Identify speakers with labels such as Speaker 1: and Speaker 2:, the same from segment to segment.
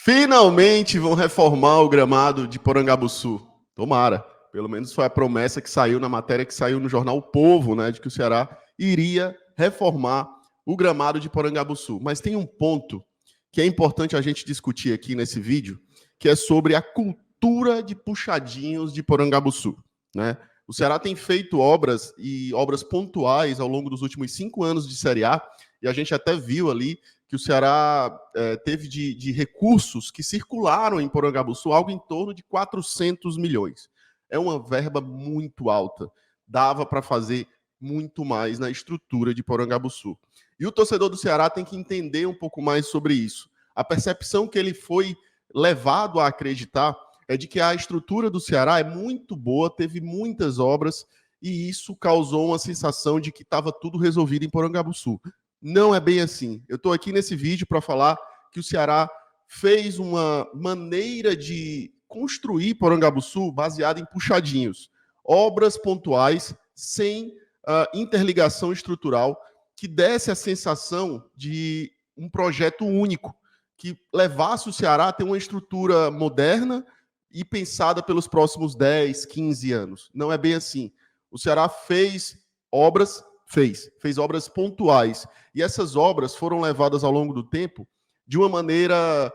Speaker 1: Finalmente vão reformar o gramado de Porangabuçu. Tomara. Pelo menos foi a promessa que saiu na matéria que saiu no jornal O Povo, né, de que o Ceará iria reformar o gramado de Porangabuçu. Mas tem um ponto que é importante a gente discutir aqui nesse vídeo, que é sobre a cultura de puxadinhos de Porangabuçu, né? O Ceará tem feito obras e obras pontuais ao longo dos últimos 5 anos de Série A, e a gente até viu ali que o Ceará teve de recursos que circularam em Porangabuçu algo em torno de 400 milhões. É uma verba muito alta. Dava para fazer muito mais na estrutura de Porangabuçu. E o torcedor do Ceará tem que entender um pouco mais sobre isso. A percepção que ele foi levado a acreditar é de que a estrutura do Ceará é muito boa, teve muitas obras, e isso causou uma sensação de que estava tudo resolvido em Porangabuçu. Não é bem assim. Eu estou aqui nesse vídeo para falar que o Ceará fez uma maneira de construir Porangabuçu baseada em puxadinhos. Obras pontuais, sem interligação estrutural, que desse a sensação de um projeto único, que levasse o Ceará a ter uma estrutura moderna e pensada pelos próximos 10, 15 anos. Não é bem assim. O Ceará fez obras pontuais. E essas obras foram levadas ao longo do tempo de uma maneira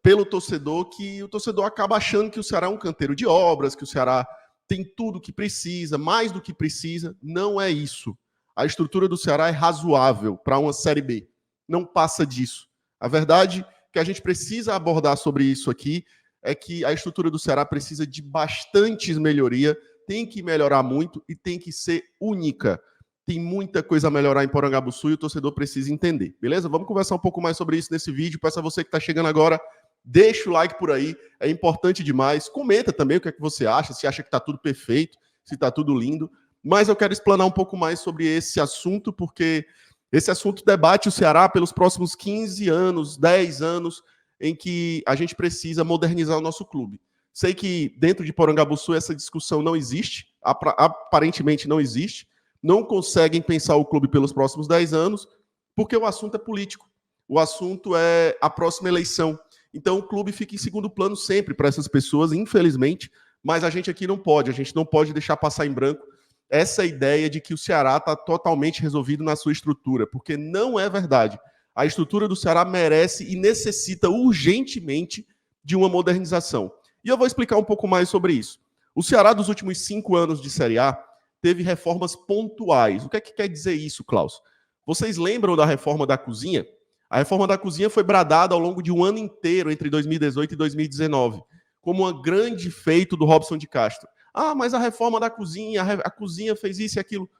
Speaker 1: pelo torcedor, que o torcedor acaba achando que o Ceará é um canteiro de obras, que o Ceará tem tudo que precisa, mais do que precisa. Não é isso. A estrutura do Ceará é razoável para uma Série B. Não passa disso. A verdade que a gente precisa abordar sobre isso aqui é que a estrutura do Ceará precisa de bastante melhoria, tem que melhorar muito e tem que ser única. Tem muita coisa a melhorar em Porangabuçu e o torcedor precisa entender, beleza? Vamos conversar um pouco mais sobre isso nesse vídeo. Peço a você que está chegando agora, deixa o like por aí, é importante demais. Comenta também o que é que você acha, se acha que está tudo perfeito, se está tudo lindo. Mas eu quero explanar um pouco mais sobre esse assunto, porque esse assunto debate o Ceará pelos próximos 15 anos, 10 anos, em que a gente precisa modernizar o nosso clube. Sei que dentro de Porangabuçu essa discussão não existe, aparentemente não existe. Não conseguem pensar o clube pelos próximos 10 anos, porque o assunto é político. O assunto é a próxima eleição. Então o clube fica em segundo plano sempre para essas pessoas, infelizmente, mas a gente aqui não pode. A gente não pode deixar passar em branco essa ideia de que o Ceará está totalmente resolvido na sua estrutura, porque não é verdade. A estrutura do Ceará merece e necessita urgentemente de uma modernização. E eu vou explicar um pouco mais sobre isso. O Ceará dos últimos 5 anos de Série A teve reformas pontuais. O que é que quer dizer isso, Klaus? Vocês lembram da reforma da cozinha? A reforma da cozinha foi bradada ao longo de um ano inteiro, entre 2018 e 2019, como um grande feito do Robson de Castro. Ah, mas a reforma da cozinha, a cozinha fez isso e aquilo.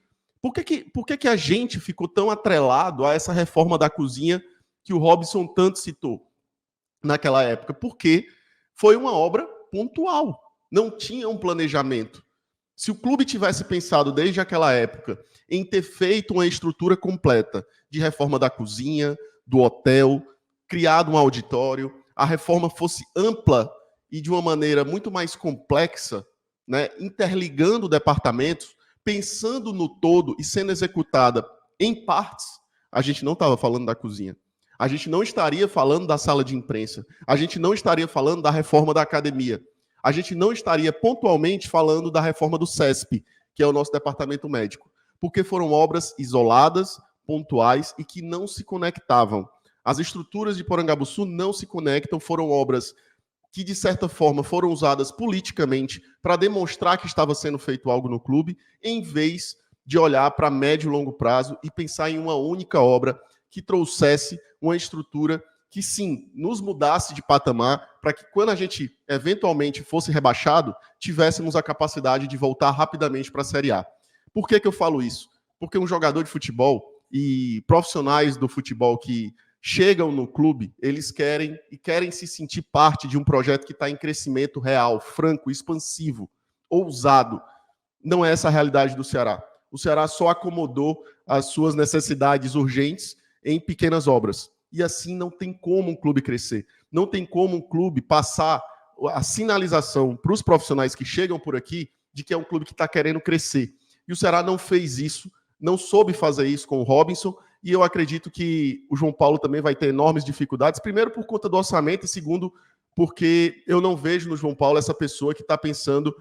Speaker 1: Por que a gente ficou tão atrelado a essa reforma da cozinha que o Robson tanto citou naquela época? Porque foi uma obra pontual. Não tinha um planejamento. Se o clube tivesse pensado desde aquela época em ter feito uma estrutura completa de reforma da cozinha, do hotel, criado um auditório, a reforma fosse ampla e de uma maneira muito mais complexa, né, interligando departamentos, pensando no todo e sendo executada em partes, a gente não estava falando da cozinha. A gente não estaria falando da sala de imprensa. A gente não estaria falando da reforma da academia. A gente não estaria pontualmente falando da reforma do CESP, que é o nosso departamento médico, porque foram obras isoladas, pontuais e que não se conectavam. As estruturas de Porangabuçu não se conectam, foram obras que, de certa forma, foram usadas politicamente para demonstrar que estava sendo feito algo no clube, em vez de olhar para médio e longo prazo e pensar em uma única obra que trouxesse uma estrutura que, sim, nos mudasse de patamar, para que, quando a gente eventualmente fosse rebaixado, tivéssemos a capacidade de voltar rapidamente para a Série A. Por que eu falo isso? Porque um jogador de futebol e profissionais do futebol que chegam no clube, eles querem se sentir parte de um projeto que está em crescimento real, franco, expansivo, ousado. Não é essa a realidade do Ceará. O Ceará só acomodou as suas necessidades urgentes em pequenas obras. E assim não tem como um clube crescer. Não tem como um clube passar a sinalização para os profissionais que chegam por aqui de que é um clube que está querendo crescer. E o Ceará não fez isso, não soube fazer isso com o Robinson e eu acredito que o João Paulo também vai ter enormes dificuldades, primeiro por conta do orçamento e segundo porque eu não vejo no João Paulo essa pessoa que está pensando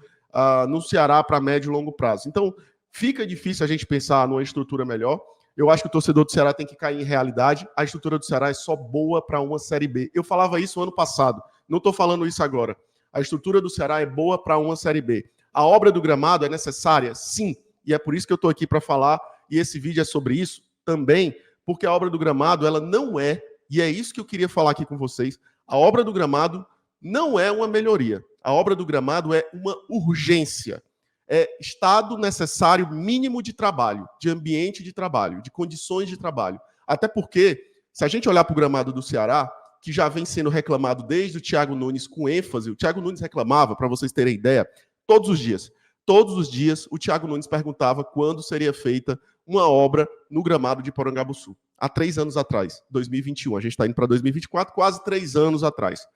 Speaker 1: no Ceará para médio e longo prazo. Então, fica difícil a gente pensar numa estrutura melhor. Eu acho que o torcedor do Ceará tem que cair em realidade. A estrutura do Ceará é só boa para uma Série B. Eu falava isso ano passado, não estou falando isso agora. A estrutura do Ceará é boa para uma Série B. A obra do gramado é necessária? Sim. E é por isso que eu estou aqui para falar, e esse vídeo é sobre isso também, porque a obra do gramado, ela não é, e é isso que eu queria falar aqui com vocês, a obra do gramado não é uma melhoria. A obra do gramado é uma urgência. É estado necessário mínimo de trabalho, de ambiente de trabalho, de condições de trabalho. Até porque, se a gente olhar para o gramado do Ceará, que já vem sendo reclamado desde o Thiago Nunes com ênfase, o Thiago Nunes reclamava, para vocês terem ideia, todos os dias. Todos os dias, o Thiago Nunes perguntava quando seria feita uma obra no gramado de Porangabuçu. Há 3 anos atrás, 2021. A gente está indo para 2024, quase 3 anos atrás.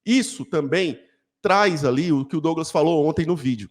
Speaker 1: Isso também traz ali o que o Douglas falou ontem no vídeo.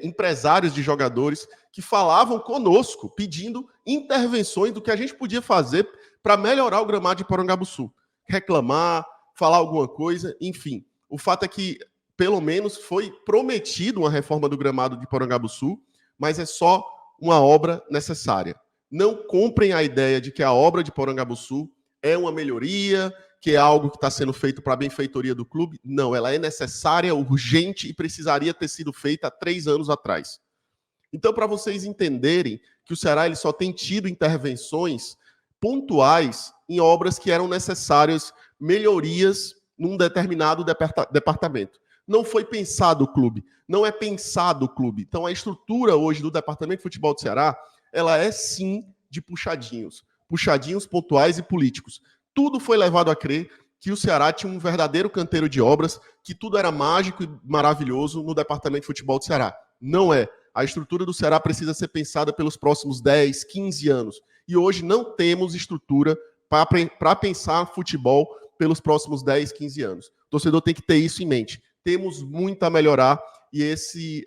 Speaker 1: Empresários de jogadores que falavam conosco, pedindo intervenções do que a gente podia fazer para melhorar o gramado de Porangabuçu. Reclamar, falar alguma coisa, enfim. O fato é que, pelo menos, foi prometido uma reforma do gramado de Porangabuçu, mas é só uma obra necessária. Não comprem a ideia de que a obra de Porangabuçu é uma melhoria, que é algo que está sendo feito para a benfeitoria do clube. Não, ela é necessária, urgente e precisaria ter sido feita há 3 anos atrás. Então, para vocês entenderem que o Ceará ele só tem tido intervenções pontuais em obras que eram necessárias, melhorias num determinado departamento. Não foi pensado o clube, não é pensado o clube. Então, a estrutura hoje do Departamento de Futebol do Ceará, ela é sim de puxadinhos pontuais e políticos. Tudo foi levado a crer que o Ceará tinha um verdadeiro canteiro de obras, que tudo era mágico e maravilhoso no Departamento de Futebol do Ceará. Não é. A estrutura do Ceará precisa ser pensada pelos próximos 10, 15 anos. E hoje não temos estrutura para pensar futebol pelos próximos 10, 15 anos. O torcedor tem que ter isso em mente. Temos muito a melhorar e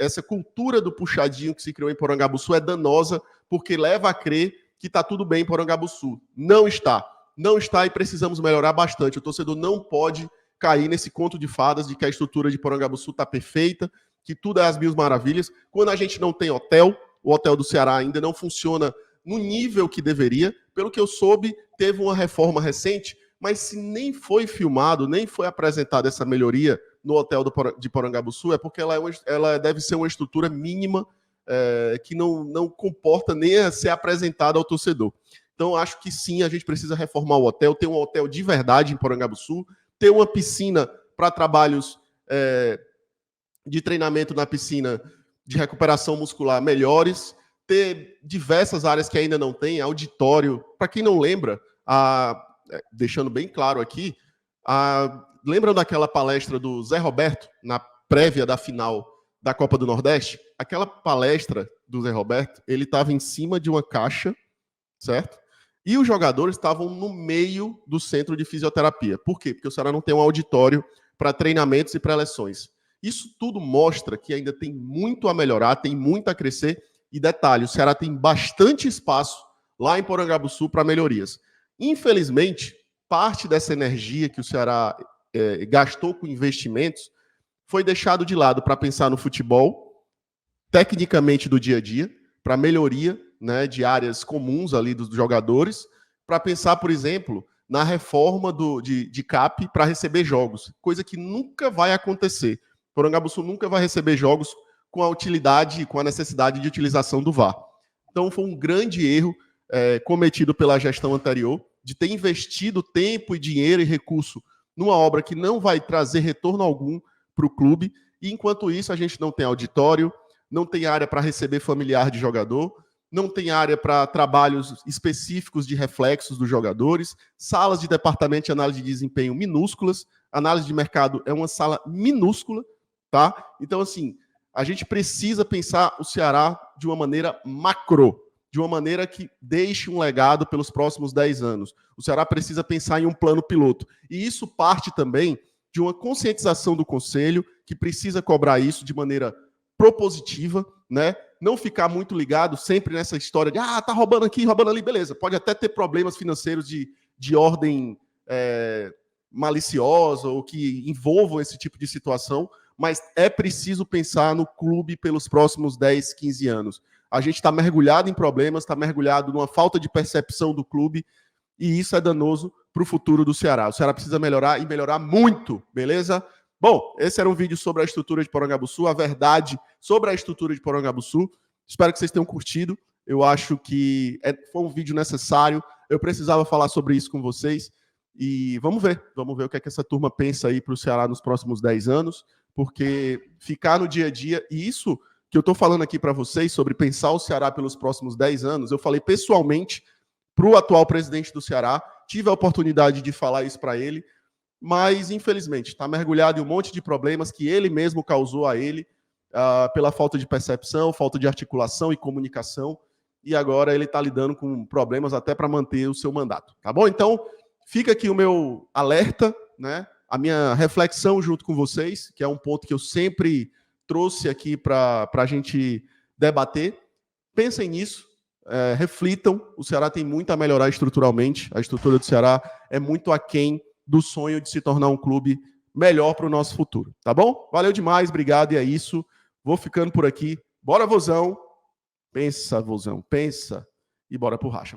Speaker 1: essa cultura do puxadinho que se criou em Porangabuçu é danosa porque leva a crer que está tudo bem em Porangabuçu. Não está. Não está e precisamos melhorar bastante. O torcedor não pode cair nesse conto de fadas de que a estrutura de Porangabuçu está perfeita, que tudo é as mil maravilhas. Quando a gente não tem hotel, o hotel do Ceará ainda não funciona no nível que deveria. Pelo que eu soube, teve uma reforma recente, mas se nem foi filmado, nem foi apresentada essa melhoria no hotel de Porangabuçu, é porque ela deve ser uma estrutura mínima que não comporta nem a ser apresentada ao torcedor. Então, acho que sim, a gente precisa reformar o hotel, ter um hotel de verdade em Porangabuçu, ter uma piscina para trabalhos de treinamento na piscina de recuperação muscular melhores, ter diversas áreas que ainda não tem, auditório. Para quem não lembra, deixando bem claro aqui, lembram daquela palestra do Zé Roberto, na prévia da final da Copa do Nordeste? Aquela palestra do Zé Roberto, ele estava em cima de uma caixa, certo? E os jogadores estavam no meio do centro de fisioterapia. Por quê? Porque o Ceará não tem um auditório para treinamentos e pré-leções. Isso tudo mostra que ainda tem muito a melhorar, tem muito a crescer. E detalhe, o Ceará tem bastante espaço lá em Porangabuçu para melhorias. Infelizmente, parte dessa energia que o Ceará gastou com investimentos foi deixado de lado para pensar no futebol, tecnicamente do dia a dia, para melhoria, né, de áreas comuns ali dos jogadores, para pensar, por exemplo, na reforma de CAP para receber jogos, coisa que nunca vai acontecer. Porangabuçu nunca vai receber jogos com a utilidade, com a necessidade de utilização do VAR. Então, foi um grande erro cometido pela gestão anterior, de ter investido tempo e dinheiro e recurso numa obra que não vai trazer retorno algum para o clube, e enquanto isso a gente não tem auditório, não tem área para receber familiar de jogador, não tem área para trabalhos específicos de reflexos dos jogadores, salas de departamento de análise de desempenho minúsculas, análise de mercado é uma sala minúscula, tá? Então, assim, a gente precisa pensar o Ceará de uma maneira macro, de uma maneira que deixe um legado pelos próximos 10 anos. O Ceará precisa pensar em um plano piloto. E isso parte também de uma conscientização do Conselho, que precisa cobrar isso de maneira propositiva, né? Não ficar muito ligado sempre nessa história de tá roubando aqui, roubando ali, beleza. Pode até ter problemas financeiros de ordem maliciosa ou que envolvam esse tipo de situação, mas é preciso pensar no clube pelos próximos 10, 15 anos. A gente está mergulhado em problemas, está mergulhado numa falta de percepção do clube, e isso é danoso para o futuro do Ceará. O Ceará precisa melhorar e melhorar muito, beleza? Bom, esse era um vídeo sobre a estrutura de Porangabuçu, a verdade sobre a estrutura de Porangabuçu. Espero que vocês tenham curtido. Eu acho que foi um vídeo necessário. Eu precisava falar sobre isso com vocês. E vamos ver o que é que essa turma pensa aí para o Ceará nos próximos 10 anos, porque ficar no dia a dia, e isso que eu estou falando aqui para vocês sobre pensar o Ceará pelos próximos 10 anos, eu falei pessoalmente para o atual presidente do Ceará, tive a oportunidade de falar isso para ele, mas, infelizmente, está mergulhado em um monte de problemas que ele mesmo causou a ele, pela falta de percepção, falta de articulação e comunicação, e agora ele está lidando com problemas até para manter o seu mandato, tá bom? Então, fica aqui o meu alerta, né? A minha reflexão junto com vocês, que é um ponto que eu sempre trouxe aqui para a gente debater. Pensem nisso, reflitam. O Ceará tem muito a melhorar estruturalmente. A estrutura do Ceará é muito aquém do sonho de se tornar um clube melhor para o nosso futuro, tá bom? Valeu demais, obrigado, e é isso. Vou ficando por aqui. Bora, Vozão! Pensa, Vozão, pensa. E bora pro racha.